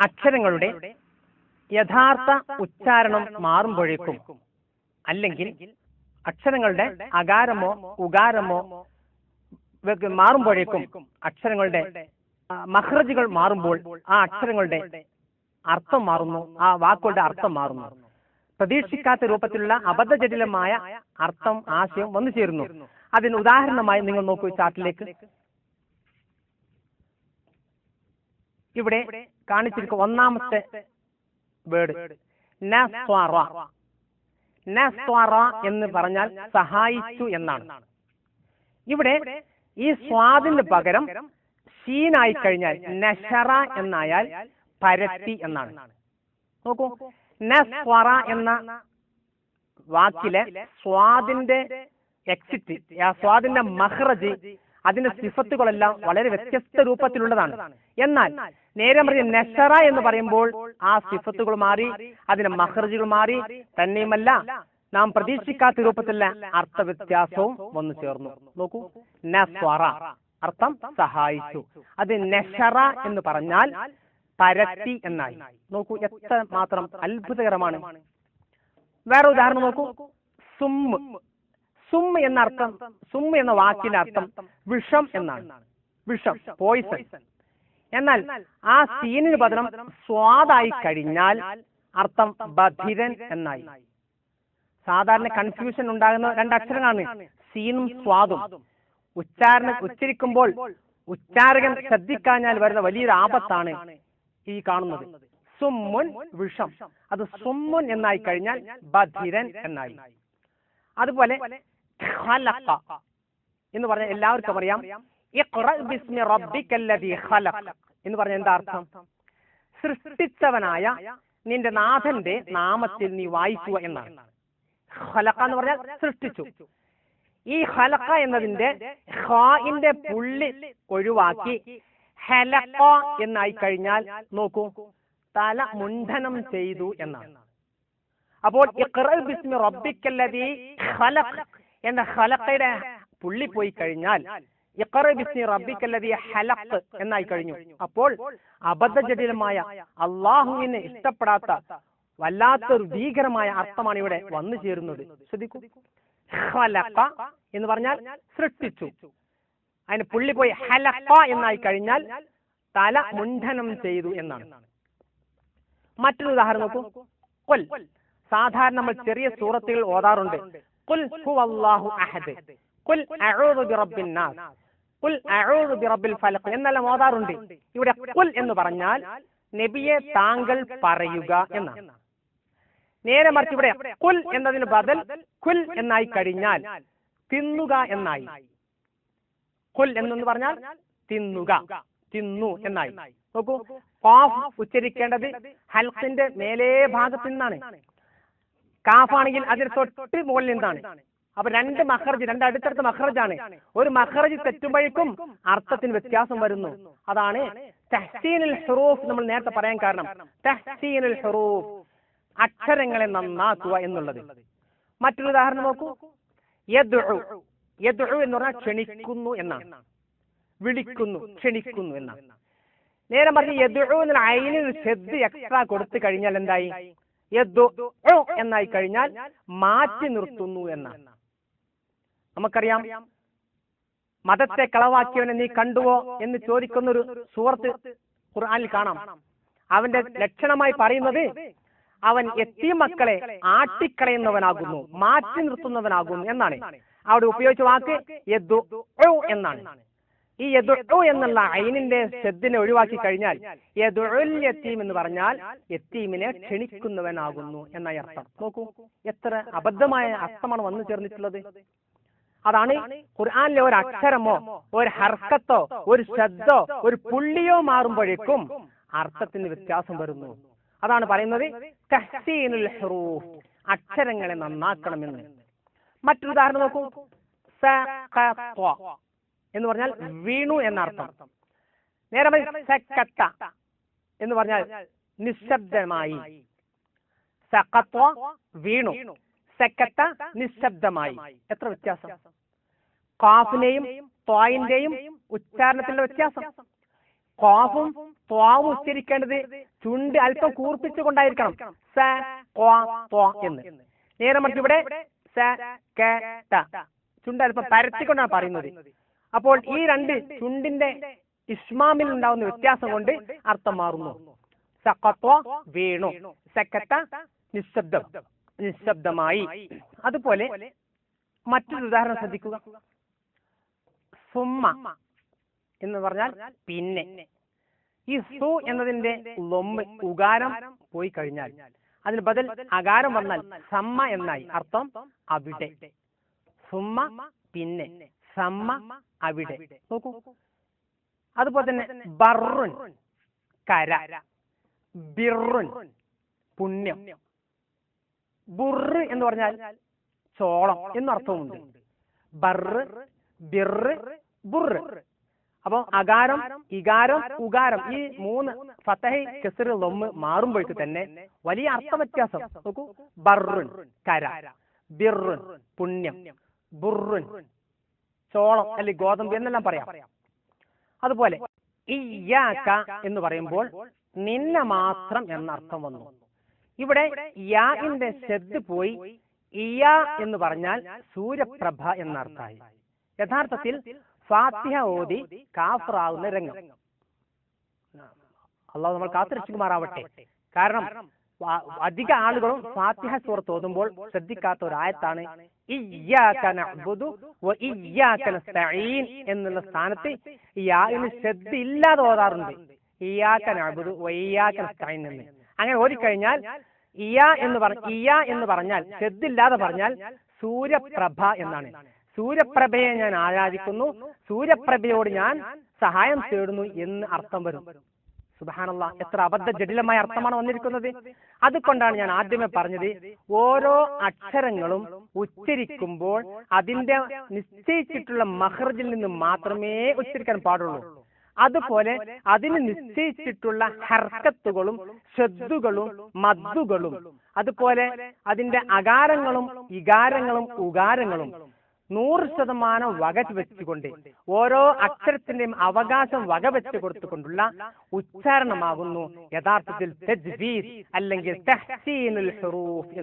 അക്ഷരങ്ങളുടെ യഥാർത്ഥ ഉച്ചാരണം മാറുമ്പോഴേക്കും, അല്ലെങ്കിൽ അക്ഷരങ്ങളുടെ അകാരമോ ഉകാരമോ മാറുമ്പോഴേക്കും, അക്ഷരങ്ങളുടെ മഖ്റജുകൾ മാറുമ്പോൾ ആ അക്ഷരങ്ങളുടെ അർത്ഥം മാറുന്നു, ആ വാക്കുകളുടെ അർത്ഥം മാറുന്നു. പ്രതീക്ഷിക്കാത്ത രൂപത്തിലുള്ള അബദ്ധജടിലമായ അർത്ഥം, ആശയം വന്നു ചേരുന്നു. അതിന് ഉദാഹരണമായി നിങ്ങൾ നോക്കൂ ചാർട്ടിലേക്ക്. ഇവിടെ കാണിച്ചിരിക്കുന്ന ഒന്നാമത്തെ വേർഡ് നസ്വറ. നസ്വറ എന്ന് പറഞ്ഞാൽ സഹായിച്ചു എന്നാണ്. ഇവിടെ ഈ സ്വാദിന് പകരം ഷീനായി കഴിഞ്ഞാൽ നശറ എന്നായാൽ പരത്തി എന്നാണ്. നോക്കൂ, നസ്വറ എന്ന വാക്കിലെ സ്വാദിന്റെ എക്സിറ്റ്, ആ സ്വാദിന്റെ മഖ്റജ്, അതിന്റെ സിഫത്തുകളെല്ലാം വളരെ വ്യത്യസ്ത രൂപത്തിലുള്ളതാണ്. എന്നാൽ നേരെ മറിച്ച് നശറ എന്ന് പറയുമ്പോൾ ആ സിഫത്തുകൾ മാറി, അതിന്റെ മഖ്റജുകൾ മാറി. തന്നെയുമല്ല, നാം പ്രതീക്ഷിക്കാത്ത രൂപത്തിലുള്ള അർത്ഥവ്യത്യാസവും വന്നു ചേർന്നു. നോക്കൂ, നസ്വറ അർത്ഥം സഹായിച്ചു, അത് നശറ എന്ന് പറഞ്ഞാൽ പരത്തി എന്നായി. നോക്കൂ, എത്ര മാത്രം അത്ഭുതകരമാണ്. വേറെ ഉദാഹരണം നോക്കൂ, സുമ്മ്. സും എന്ന അർത്ഥം, സും എന്ന വാക്കിന്റെ അർത്ഥം വിഷം എന്നാണ്. വിഷം, പോയിസൺ. എന്നാൽ ആ സീനിന് പകരം സ്വാദായി കഴിഞ്ഞാൽ അർത്ഥം ബധിരൻ എന്നായി. സാധാരണ കൺഫ്യൂഷൻ ഉണ്ടാകുന്ന രണ്ടക്ഷരങ്ങളാണ് സീനും സ്വാദും. ഉച്ചരിക്കുമ്പോൾ ഉച്ചാരകൻ ശ്രദ്ധിക്കാഞ്ഞാൽ വരുന്ന വലിയൊരു ആപത്താണ് ഈ കാണുന്നത്. സുമ്മുൻ വിഷം, അത് സുമ്മുൻ എന്നായി കഴിഞ്ഞാൽ ബധിരൻ എന്നായി. അതുപോലെ ഖലഖ എന്ന് പറഞ്ഞാൽ എല്ലാവർക്കും അറിയാം. ഇഖ്റ ബിസ്മി റബ്ബിക്കല്ലദീ ഖലഖ എന്ന് പറഞ്ഞാൽ എന്താ അർത്ഥം? സൃഷ്ടിച്ചവനായ നിന്റെ നാഥന്റെ നാമത്തിൽ നീ വായിക്കുക എന്നാണ്. ഖലഖ എന്ന് പറഞ്ഞാൽ സൃഷ്ടിച്ചു. ഈ ഖലഖ എന്നതിന്റെ ഖാഇന്റെ പുള്ളി ഒഴിവാക്കി ഹലഖ എന്നായി കഴിഞ്ഞാൽ നോക്കൂ, തല മുണ്ഡനം ചെയ്തു എന്നാണ്. അപ്പോൾ ഇഖ്റ ബിസ്മി റബ്ബിക്കല്ലദീ ഖലഖ എന്ന ഖലഖയുടെ പുള്ളി പോയി കഴിഞ്ഞാൽ ഇഖ്റ ബിസ്മി റബ്ബിക്കല്ലദീ ഹലഖ എന്നായി കഴിഞ്ഞു. അപ്പോൾ അബദ്ധജടിലമായ, അള്ളാഹുവിനെ ഇഷ്ടപ്പെടാത്ത വല്ലാത്തൊരു ഭീകരമായ അർത്ഥമാണ് ഇവിടെ വന്നു ചേരുന്നത്. ശ്രദ്ധിക്കൂ, ഖലഖ എന്ന് പറഞ്ഞാൽ സൃഷ്ടിച്ചു, അതിന് പുള്ളി പോയി ഹലഖ എന്നായി കഴിഞ്ഞാൽ തല മുണ്ഡനം ചെയ്തു എന്നാണ്. മറ്റൊരു ഉദാഹരണം നോക്കൂ, ഖുൽ. സാധാരണ നമ്മൾ ചെറിയ സൂറത്തുകൾ ഓതാറുണ്ട്. ഖുൽ ഹുവല്ലാഹു അഹദ്, ഖുൽ അഊദു ബിറബ്ബിൻ നാസ്, ഖുൽ അഊദു ബിറബ്ബിൽ ഫലഖ് എന്നെല്ലാം ഓതാറുണ്ട്. ഇവിടെ ഖുൽ എന്ന് പറഞ്ഞാൽ നബിയെ താങ്കൾ പറയുക എന്നാണ്. നേരെ മറിച്ച് ഇവിടെ ഖുൽ എന്നതിന് ബദൽ ഖുൽ എന്നായി കഴിഞ്ഞാൽ തിന്നുക എന്നായി. ഖുൽ എന്ന് പറഞ്ഞാൽ തിന്നുക, തിന്നു എന്നായി. നോക്കൂ, ഖാഫ് ഉച്ചരിക്കേണ്ടത് ഹൽഖിന്റെ മേലേ ഭാഗത്ത് നിന്നാണ്. കാഫാണെങ്കിൽ അതിന് തൊട്ട് മുകളിൽ നിന്നാണ്. അപ്പൊ രണ്ട് മഖ്റജ്, രണ്ട് അടുത്തടുത്ത മഖ്റജാണ്. ഒരു മഖ്റജ് തെറ്റുമ്പോഴേക്കും അർത്ഥത്തിന് വ്യത്യാസം വരുന്നു. അതാണ് തഹ്സീനുൽ ഹുറൂഫ് നമ്മൾ നേരത്തെ പറയാൻ കാരണം. തഹ്സീനുൽ ഹുറൂഫ്, അക്ഷരങ്ങളെ നന്നാക്കുക എന്നുള്ളത്. മറ്റൊരു ഉദാഹരണം നോക്കൂ, യദ്ഉ. യദ്ഉ എന്ന് പറഞ്ഞാൽ ക്ഷണിക്കുന്നു എന്നാണ്. വിളിക്കുന്നു, ക്ഷണിക്കുന്നു എന്നാണ്. നേരെ മറിച്ച് യദ്ഉ എന്ന ഐനിന് ഷദ്ദ് എക്സ്ട്രാ കൊടുത്തു കഴിഞ്ഞാൽ എന്തായി? യദ്ഉ എന്നായി കഴിഞ്ഞാൽ മാറ്റി നിർത്തുന്നു എന്നാണ്. നമുക്കറിയാം, മതത്തെ കളവാക്കിയവനെ നീ കണ്ടുവോ എന്ന് ചോദിക്കുന്നൊരു സൂറത്ത് ഖുർആനിൽ കാണാം. അവന്റെ ലക്ഷണമായി പറയുന്നത് അവൻ യതീം മക്കളെ ആട്ടിക്കളയുന്നവനാകുന്നു, മാറ്റി നിർത്തുന്നവനാകുന്നു എന്നാണ്. അവിടെ ഉപയോഗിച്ച വാക്ക് യദ്ഉ എന്നാണ്. ഈ യദ്ഉ എന്നുള്ള ഐനിന്റെ ഷദ്ദിനെ ഒഴിവാക്കി കഴിഞ്ഞാൽ യദ്ഉൽ യതീം എന്ന് പറഞ്ഞാൽ യതീമിനെ ക്ഷണിക്കുന്നവനാകുന്നു എന്നായി അർത്ഥം. നോക്കൂ, എത്ര അബദ്ധമായ അർത്ഥമാണ് വന്നു ചേർന്നിട്ടുള്ളത്. അതാണ് ഖുർആനിലെ ഒരു അക്ഷരമോ ഒരു ഹർക്കത്തോ ഒരു ശബ്ദോ ഒരു പുള്ളിയോ മാറുമ്പോഴേക്കും അർത്ഥത്തിന് വ്യത്യാസം വരുന്നു. അതാണ് പറയുന്നത് തഹ്സീനുൽ ഹുറൂഫ്, അക്ഷരങ്ങളെ നന്നാക്കണമെന്ന്. മറ്റൊരു ഉദാഹരണം നോക്കൂ, സഖത എന്ന് പറഞ്ഞാൽ വീണു എന്നർത്ഥം. നേരെ സക്കത്ത എന്ന് പറഞ്ഞാൽ നിശബ്ദമായി. സഖത വീണു, സക്കത്ത നിശബ്ദമായി. എത്ര വ്യത്യാസം! ഖാഫിന്റെയും ത്വായിന്റെയും ഉച്ചാരണത്തിന്റെ വ്യത്യാസം. ഖാഫും ത്വാവും ഉച്ചരിക്കേണ്ടത് ചുണ്ട് അല്പം കൂർപ്പിച്ചുകൊണ്ടായിരിക്കണം. സ ഖ്വാ ത്വാ എന്ന്. നേരെ മറിച്ച് ഇവിടെ സ ക ത ചുണ്ട് അല്പം പരത്തിക്കൊണ്ടാണ് പറയുന്നത്. അപ്പോൾ ഈ രണ്ട് ചുണ്ടിന്റെ ഇസ്മാമിൽ ഉണ്ടാവുന്ന വ്യത്യാസം കൊണ്ട് അർത്ഥം മാറുന്നു. സഖത്വ വീണു, സക്കത്ത നിശബ്ദമായി. അതുപോലെ മറ്റൊരു ഉദാഹരണം ശ്രദ്ധിക്കുക. സുമ്മ എന്ന് പറഞ്ഞാൽ പിന്നെ. ഈ സു എന്നതിന്റെ ലൊമ്മ് ഉകാരം പോയി കഴിഞ്ഞാൽ അതിന് ബദൽ അകാരം വന്നാൽ സമ്മ എന്നായി. അർത്ഥം അവിടെ. സുമ്മ പിന്നെ, സമ്മ അവിടെ. നോക്കൂ. അതുപോലെ തന്നെ ബർറുൻ കര, ബിർറുൻ പുണ്യം, ബുർറ് എന്ന് പറഞ്ഞാൽ ചോളം എന്നർത്ഥവുമുണ്ട്. ബർറ്, ബിർറ്, ബുർറ്. അപ്പൊ അകാരം, ഇകാരം, ഉകാരം ഈ മൂന്ന് ഫതഹ്, കസ്ർ, ലൊമ്മ് മാറുമ്പോഴേക്ക് തന്നെ വലിയ അർത്ഥ വ്യത്യാസം. നോക്കൂ. ബർറുൻ കര, ബിർറുൻ പുണ്യം, ബുർറുൻ ചോളം അല്ലെങ്കിൽ ഗോതമ്പ് എന്നെല്ലാം പറയാം. അതുപോലെ ഇയ്യാക എന്ന് പറയുമ്പോൾ നിന്നെ മാത്രം എന്നർത്ഥം വന്നു. ഇവിടെ യാഇന്റെ ശബ്ദ് പോയി ഇയാ എന്ന് പറഞ്ഞാൽ സൂര്യപ്രഭ എന്നർത്ഥമായി. യഥാർത്ഥത്തിൽ ഫാത്തിഹ ഓതി കാഫറാവുന്ന രംഗം. അള്ളാഹു നമ്മൾ കാത്തുരക്ഷിക്കുമാറാവട്ടെ. കാരണം അധിക ആളുകളും ഫാത്തിഹ സൂറത്ത് ഓതുമ്പോൾ ശ്രദ്ധിക്കാത്ത ഒരു ആയത്താണ് ഇയ്യാക നഅ്ബുദു വ ഇയ്യാക നസ്തഈൻ എന്നുള്ള സ്ഥാനത്ത് യാഇന് ശബ്ദ ഇല്ലാതെ ഓതാറുണ്ട്. ഇയ്യാക നഅ്ബുദു വ ഇയ്യാക നസ്തഈൻ എന്ന്. അങ്ങനെ ഓതിക്കഴിഞ്ഞാൽ ഇയ്യ എന്ന് പറഞ്ഞാൽ ശബ്ദ ഇല്ലാതെ പറഞ്ഞാൽ സൂര്യപ്രഭ എന്നാണ്. സൂര്യപ്രഭയെ ഞാൻ ആരാധിക്കുന്നു, സൂര്യപ്രഭയോട് ഞാൻ സഹായം തേടുന്നു എന്ന് അർത്ഥം വരും. സുബ്ഹാനല്ലാഹ്, എത്ര അബദ്ധ ജടിലമായ അർത്ഥമാണ് വന്നിരിക്കുന്നത്. അതുകൊണ്ടാണ് ഞാൻ ആദ്യമേ പറഞ്ഞത്, ഓരോ അക്ഷരങ്ങളും ഉച്ചരിക്കുമ്പോൾ അതിന്റെ നിശ്ചയിച്ചിട്ടുള്ള മഖ്റജിൽ നിന്ന് മാത്രമേ ഉച്ചരിക്കാൻ പാടുള്ളൂ. അതുപോലെ അതിന് നിശ്ചയിച്ചിട്ടുള്ള ഹർക്കത്തുകളും ഷദ്ദുകളും മദ്ദുകളും അതുപോലെ അതിന്റെ അകാരങ്ങളും ഇകാരങ്ങളും ഉകാരങ്ങളും 100% വകവെച്ചുകൊണ്ട് ഓരോ അക്ഷരത്തിന്റെയും അവകാശം വകവെച്ച് കൊടുത്തുകൊണ്ടുള്ള ഉച്ചാരണമാകുന്നു യഥാർത്ഥത്തിൽ തജ്വീദ് അല്ലെങ്കിൽ തഹ്സീനുൽ ഹുറൂഫ്.